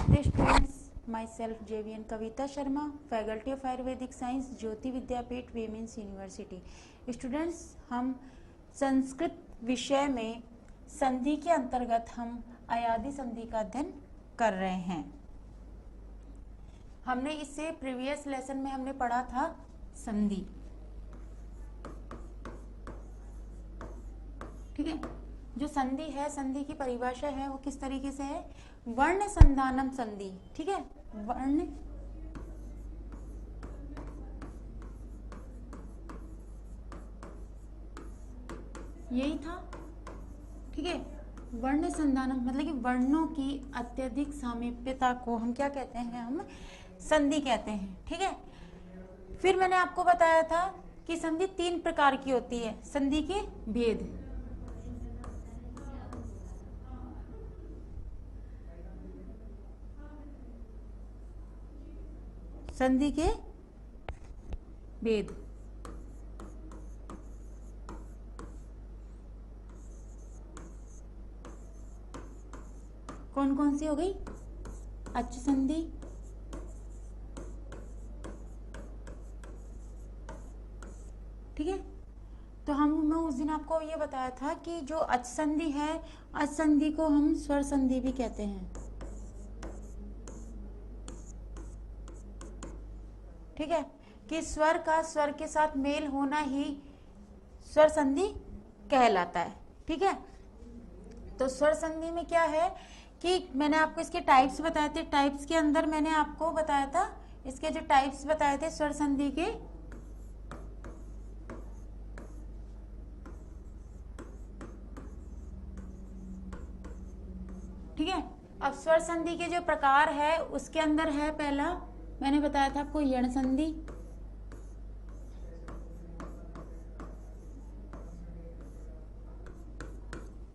नमस्ते students, myself JVN Kavita Sharma, faculty of Ayurvedic science, Jyoti Vidyapeeth women's university. Students, हम संस्कृत विषय में संधि के अंतर्गत हम अयादि संधि का अध्ययन कर रहे हैं। हमने इससे प्रीवियस लेसन में हमने पढ़ा था संधि, ठीक है। जो संधि है, संधि की परिभाषा है वो किस तरीके से है, वर्ण संधानम संधि, ठीक है। वर्ण यही था, ठीक है। वर्ण संधानम मतलब कि वर्णों की अत्यधिक सामीप्यता को हम क्या कहते हैं, हम संधि कहते हैं, ठीक है। फिर मैंने आपको बताया था कि संधि 3 प्रकार की होती है। संधि के भेद, संधि के भेद, कौन कौन सी हो गई, अच संधि, ठीक है। तो मैं उस दिन आपको ये बताया था कि जो अच संधि है, अच संधि को हम स्वर संधि भी कहते हैं, ठीक है। कि स्वर का स्वर के साथ मेल होना ही स्वर संधि कहलाता है, ठीक है। तो स्वर संधि में क्या है कि मैंने आपको इसके टाइप्स बताए थे। टाइप्स के अंदर मैंने आपको बताया था, इसके जो टाइप्स बताए थे स्वर संधि के, ठीक है। अब स्वर संधि के जो प्रकार है उसके अंदर है, पहला मैंने बताया था आपको यण संधि,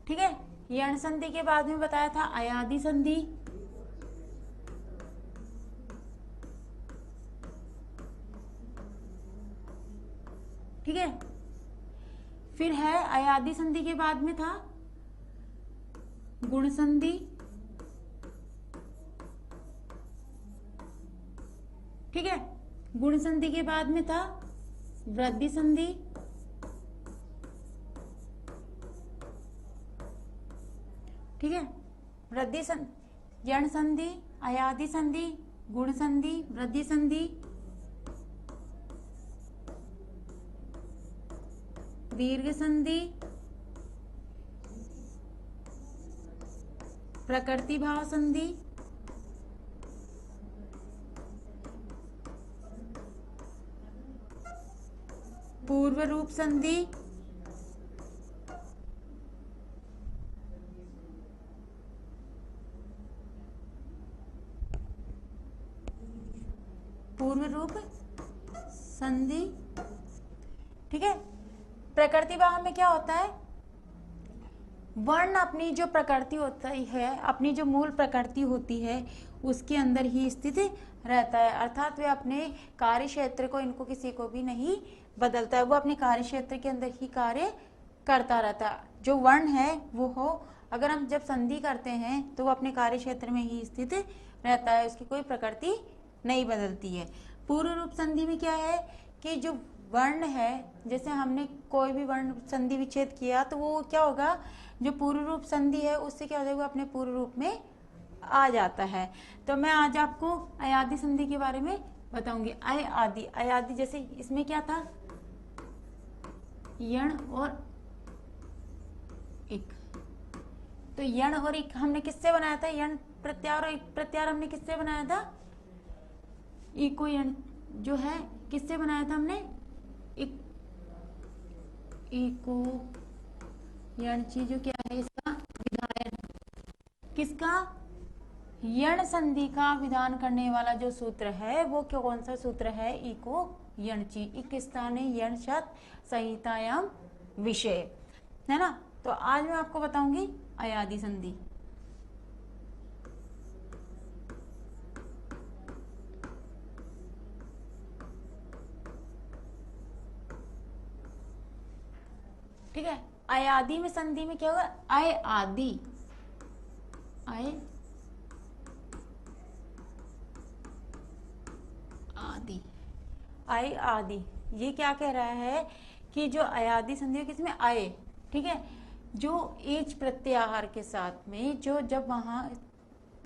ठीक है। यण संधि के बाद में बताया था अयादि संधि, ठीक है। फिर है अयादि संधि के बाद में था गुण संधि, ठीक है। गुण संधि के बाद में था वृद्धि संधि, ठीक है। वृद्धि संधि, यण संधि, अयादि संधि, गुण संधि, वृद्धि संधि, दीर्घ संधि, प्रकृति भाव संधि, पूर्व रूप संधि, पूर्व रूप संधि, ठीक है। प्रकृति भाव में क्या होता है, वर्ण अपनी जो प्रकृति होती है, अपनी जो मूल प्रकृति होती है उसके अंदर ही स्थित रहता है, अर्थात वे अपने कार्य क्षेत्र को, इनको किसी को भी नहीं बदलता है, वो अपने कार्य क्षेत्र के अंदर ही कार्य करता रहता है। जो वर्ण है वो हो, अगर हम जब संधि करते हैं तो वो अपने कार्य क्षेत्र में ही स्थित रहता है, उसकी कोई प्रकृति नहीं बदलती है। पूर्व रूप संधि में क्या है कि जो वर्ण है, जैसे हमने कोई भी वर्ण संधि विच्छेद किया तो वो क्या होगा, जो पूर्व रूप संधि है उससे क्या हो जाएगा, अपने पूर्व रूप में आ जाता है। तो मैं आज आपको अयादि संधि के बारे में बताऊंगी। अयादि, अयादि जैसे इसमें क्या था, यण और इक, तो यण और इक हमने किससे बनाया था, यण प्रत्यार, और इक प्रत्यार हमने किससे बनाया था, इको यण जो है किससे बनाया था हमने, इको यणची जो क्या है, इसका विधायन, किसका, यण संधि का विधान करने वाला जो सूत्र है वो कौन सा सूत्र है, इको यणची, इक स्थाने यण शत संहितायाम विषय, है ना। तो आज मैं आपको बताऊंगी अयादि संधि, ठीक है। अयादि में संधि में क्या होगा, अय आदि, अय आदि, आय आदि। ये क्या कह रहा है कि जो अयादि संधि है किसमें, आय, ठीक है, जो एच प्रत्याहार के साथ में, जो जब वहां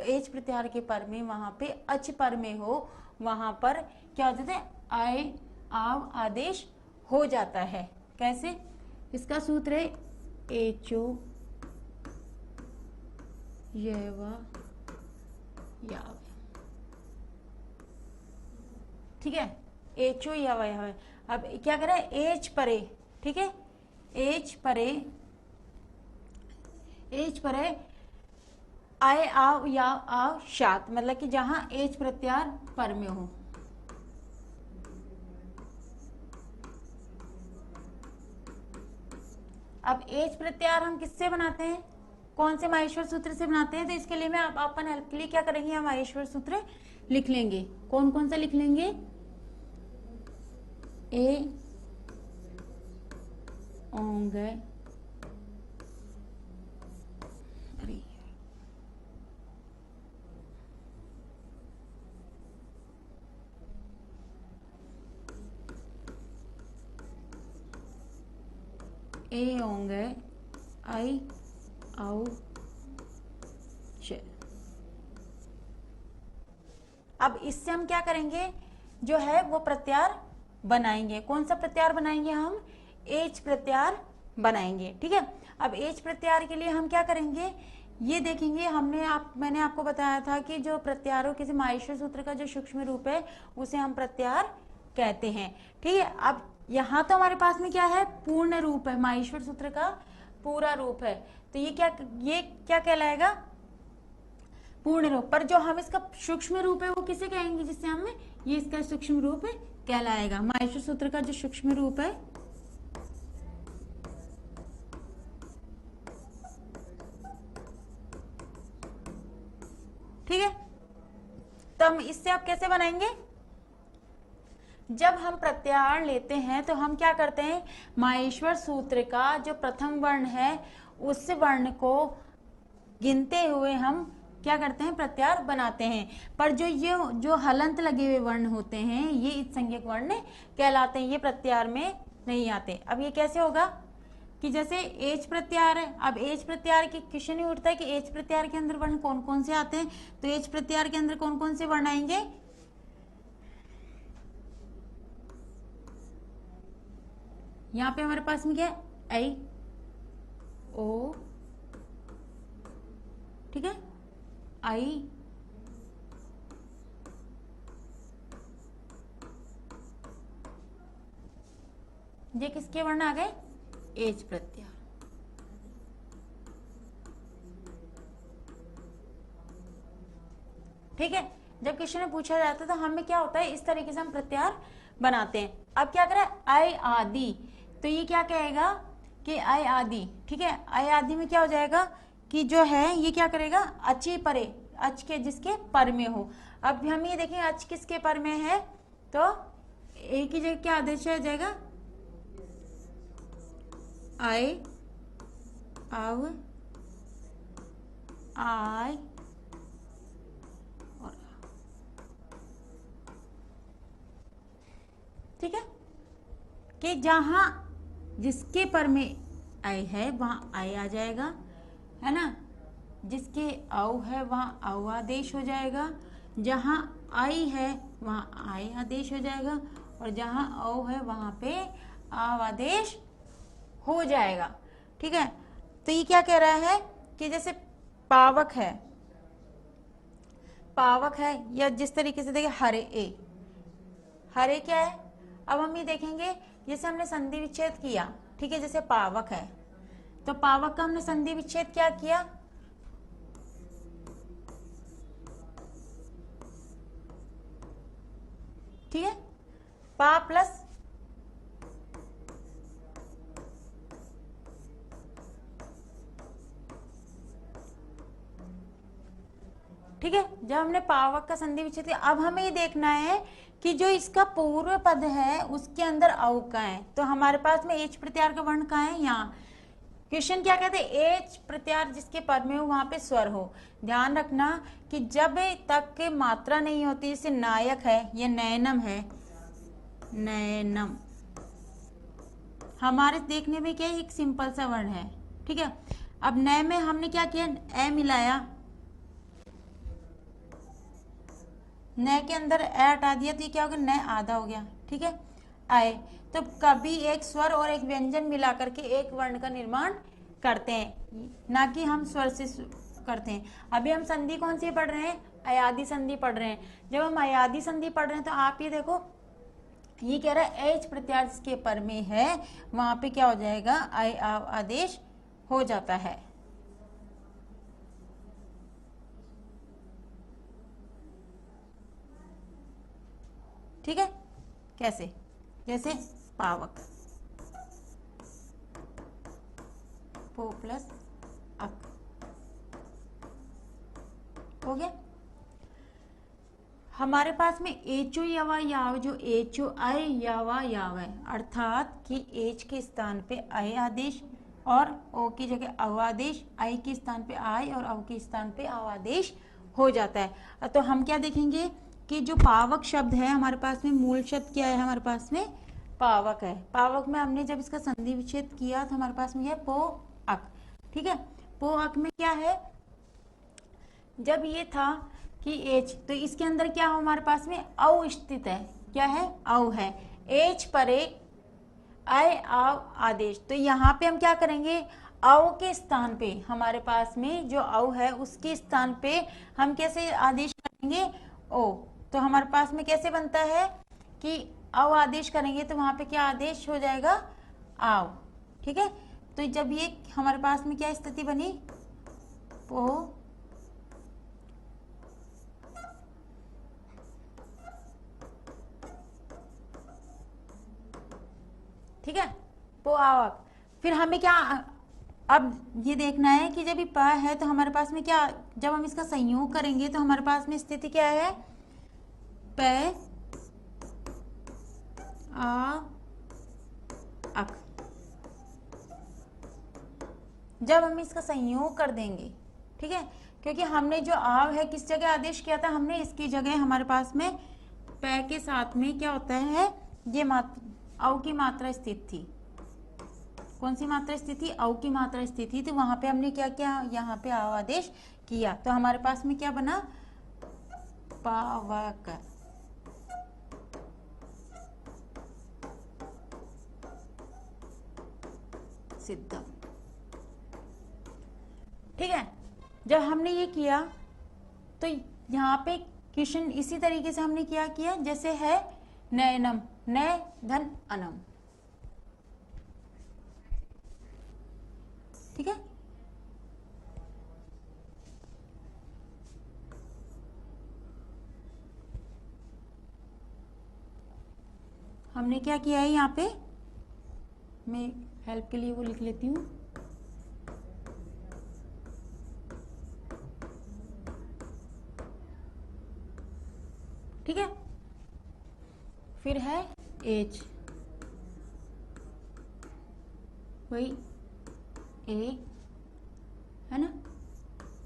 एच प्रत्याहार के पर में वहां पे अच पर में हो, वहां पर क्या हो जाता है, आय आव आदेश हो जाता है। कैसे, इसका सूत्र है एचो यवा याव, ठीक है, एचो यवा याव। अब क्या करें, एच परे, ठीक है, एच परे, एच परे आय आव या आव शात, मतलब कि जहां एच प्रत्याहार पर में हो। अब एच प्रत्याहार हम किससे बनाते हैं, कौन से माहेश्वर सूत्र से बनाते हैं, तो इसके लिए मैं अपन हेल्प के लिए क्या करेंगे, हम माहेश्वर सूत्र लिख लेंगे। कौन कौन सा लिख लेंगे, ए ओंग, अरे ए ओंग आई औ च। अब इससे हम क्या करेंगे, जो है वो प्रत्याहार बनाएंगे। कौन सा प्रत्याहार बनाएंगे, हम एच प्रत्याहार बनाएंगे, ठीक है। अब एच प्रत्याहार के लिए हम क्या करेंगे, ये देखेंगे। मैंने आपको बताया था कि जो प्रत्याहारों किसी माहेश्वर सूत्र का जो सूक्ष्म रूप है उसे हम प्रत्याहार कहते हैं, ठीक है। अब यहाँ तो हमारे पास में क्या है, पूर्ण रूप है, माहेश्वर सूत्र का पूरा रूप है, तो ये क्या कहलाएगा, पूर्ण रूप। पर जो हम इसका सूक्ष्म रूप है वो किसे कहेंगे, जिससे हमें ये इसका सूक्ष्म रूप कहलाएगा। माहेश्वर सूत्र का जो सूक्ष्म रूप है, ठीक है। तो हम इससे आप कैसे बनाएंगे, जब हम प्रत्याहार लेते हैं तो हम क्या करते हैं, माहेश्वर सूत्र का जो प्रथम वर्ण है उस वर्ण को गिनते हुए हम क्या करते हैं, प्रत्याहार बनाते हैं। पर जो हलंत लगे हुए वर्ण होते हैं ये इत्संज्ञक वर्ण कहलाते हैं, ये प्रत्याहार में नहीं आते। अब ये कैसे होगा कि जैसे एच प्रत्याहार है, अब एच प्रत्याहार की क्वेश्चन ही उठता है कि एच प्रत्याहार के अंदर वर्ण कौन कौन से आते हैं, तो एच प्रत्याहार के अंदर कौन कौन से वर्ण आएंगे, यहाँ पे हमारे पास में क्या है, आई ओ, ठीक है, आई ये किसके वर्ण आ गए, एच प्रत्याहार, ठीक है। जब क्वेश्चन में पूछा जाता है तो हमें क्या होता है, इस तरीके से हम प्रत्याहार बनाते हैं। अब क्या करें, आय आदि, तो ये क्या कहेगा कि आय आदि, ठीक है, आय आदि में क्या हो जाएगा कि जो है ये क्या करेगा, अच्छी परे, अच के जिसके पर में हो। अब हम ये देखें अच किसके पर में है, तो एक ही जगह क्या आदेश आ जाएगा, आय आव आय और, ठीक है, कि जहां जिसके पर में आय है वहां आय आ जाएगा, है ना, जिसके औ है वहां औ आदेश हो जाएगा, जहां आई है वहां आय आदेश हो जाएगा, और जहां औ है वहां पे आव आदेश हो जाएगा, ठीक है। तो ये क्या कह रहा है कि जैसे पावक है, पावक है, या जिस तरीके से देखिए हरे ए, हरे क्या है, अब हम ये देखेंगे जैसे हमने संधि विच्छेद किया, ठीक है, जैसे पावक है तो पावक का हमने संधि विच्छेद क्या किया, ठीक है, पा प्लस ठीक है, जब हमने पावक का संधि विच्छेद किया, अब हमें ये देखना है कि जो इसका पूर्व पद है उसके अंदर औ का है, तो हमारे पास में एच प्रत्याहार का वर्ण कहाँ है, यहाँ, क्वेश्चन क्या कहते हैं, एच प्रत्यार जिसके पद में हो वहां पे स्वर हो। ध्यान रखना कि जब तक के मात्रा नहीं होती, जैसे नायक है, ये नयनम है, नयनम हमारे देखने में क्या है, एक सिंपल सा वर्ण है, ठीक है। अब नए में हमने क्या किया, ए मिलाया, नए के अंदर ए हटा दिया तो ये क्या हो गया, नए आधा हो गया, ठीक है। आए तो कभी एक स्वर और एक व्यंजन मिला करके एक वर्ण का निर्माण करते हैं, ना कि हम स्वर से करते हैं। अभी हम संधि कौन सी पढ़ रहे हैं, अयादि संधि पढ़ रहे हैं। जब हम अयादि संधि पढ़ रहे हैं तो आप ये देखो, ये कह रहा है एच प्रत्यार जिसके पर में है वहां पे क्या हो जाएगा, आय आव आदेश हो जाता है। ठीक है, कैसे, जैसे पावक, पो प्लस अक हो गया। हमारे पास में एचो यवा याव, जो एचो अय यावा याव है, अर्थात कि एच के स्थान पे अय आदेश और ओ की जगह अव आदेश, अय के स्थान पे आय और अव के स्थान पे अव आदेश हो जाता है। तो हम क्या देखेंगे कि जो पावक शब्द है हमारे पास में, मूल शब्द क्या है हमारे पास में, पावक है। पावक में हमने जब इसका संधि विच्छेद किया तो हमारे पास में है पो अक, ठीक है। पो अक में क्या है, जब ये था कि एच, तो इसके अंदर क्या हो हमारे पास में, औ स्थित है, क्या है, औ है, एच परे अय आव आदेश। तो यहाँ पे हम क्या करेंगे, औ के स्थान पे हमारे पास में जो औ है उसके स्थान पे हम कैसे आदेश करेंगे, ओ। तो हमारे पास में कैसे बनता है कि औ आदेश करेंगे तो वहां पे क्या आदेश हो जाएगा, आव, ठीक है। तो जब ये हमारे पास में क्या स्थिति बनी, पो ठीक है, पो आवक। फिर हमें क्या, अब ये देखना है कि जब ये प है तो हमारे पास में क्या, जब हम इसका संयोग करेंगे तो हमारे पास में स्थिति क्या है, प आ अक। जब हम इसका संयोग कर देंगे, ठीक है, क्योंकि हमने जो आव है किस जगह आदेश किया था, हमने इसकी जगह हमारे पास में प के साथ में क्या होता है, ये औ की मात्रा स्थित थी। कौन सी मात्रा स्थित थी, औ की मात्रा स्थित थी। तो वहां पे हमने क्या किया, यहाँ पे आव आदेश किया, तो हमारे पास में क्या बना, पावक। सिद्ध, ठीक है। जब हमने ये किया तो यहाँ पे क्वेश्चन इसी तरीके से हमने क्या किया, जैसे है नयनम, नय धन अनम, ठीक है। हमने क्या किया है, यहाँ पे मैं हेल्प के लिए वो लिख लेती हूँ, ठीक है। फिर है एच, वही ए है ना,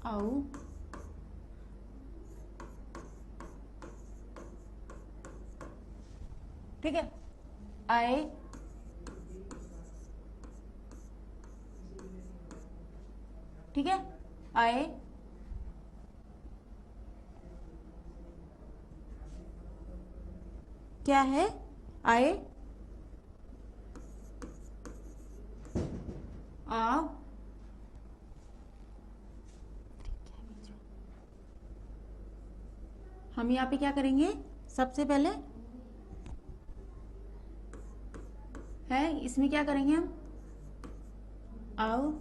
औ, ठीक है, आए, ठीक है, आए, क्या है, आए, आव, हम यहाँ पे क्या करेंगे, सबसे पहले है इसमें क्या करेंगे हम, आओ,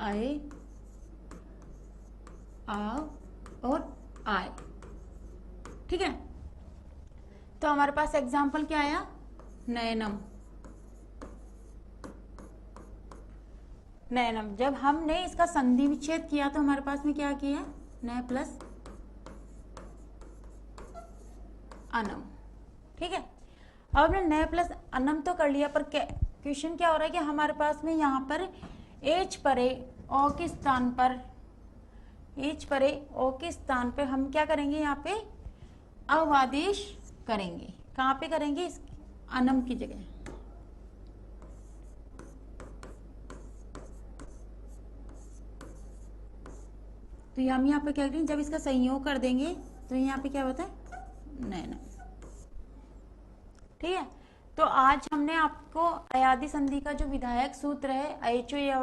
आए, आओ और आए, ठीक है। तो हमारे पास एग्जाम्पल क्या आया, नयनम, नयनम। जब हमने इसका संधि विच्छेद किया तो हमारे पास में क्या किया, नय प्लस अनम, ठीक है। अब हमने नय प्लस अनम तो कर लिया, पर क्वेश्चन क्या हो रहा है कि हमारे पास में यहाँ पर एच परे ओ के स्थान पर, एच परे ओ के स्थान पे हम क्या करेंगे, यहाँ पे अवादेश करेंगे। कहाँ पे करेंगे, इस अनम की जगह। तो हम यहाँ पे क्या करेंगे, जब इसका संयोग कर देंगे तो यहाँ पे क्या होता है, नैन। ठीक है। तो आज हमने आपको अयादी संधि का जो विधायक सूत्र है, अयचो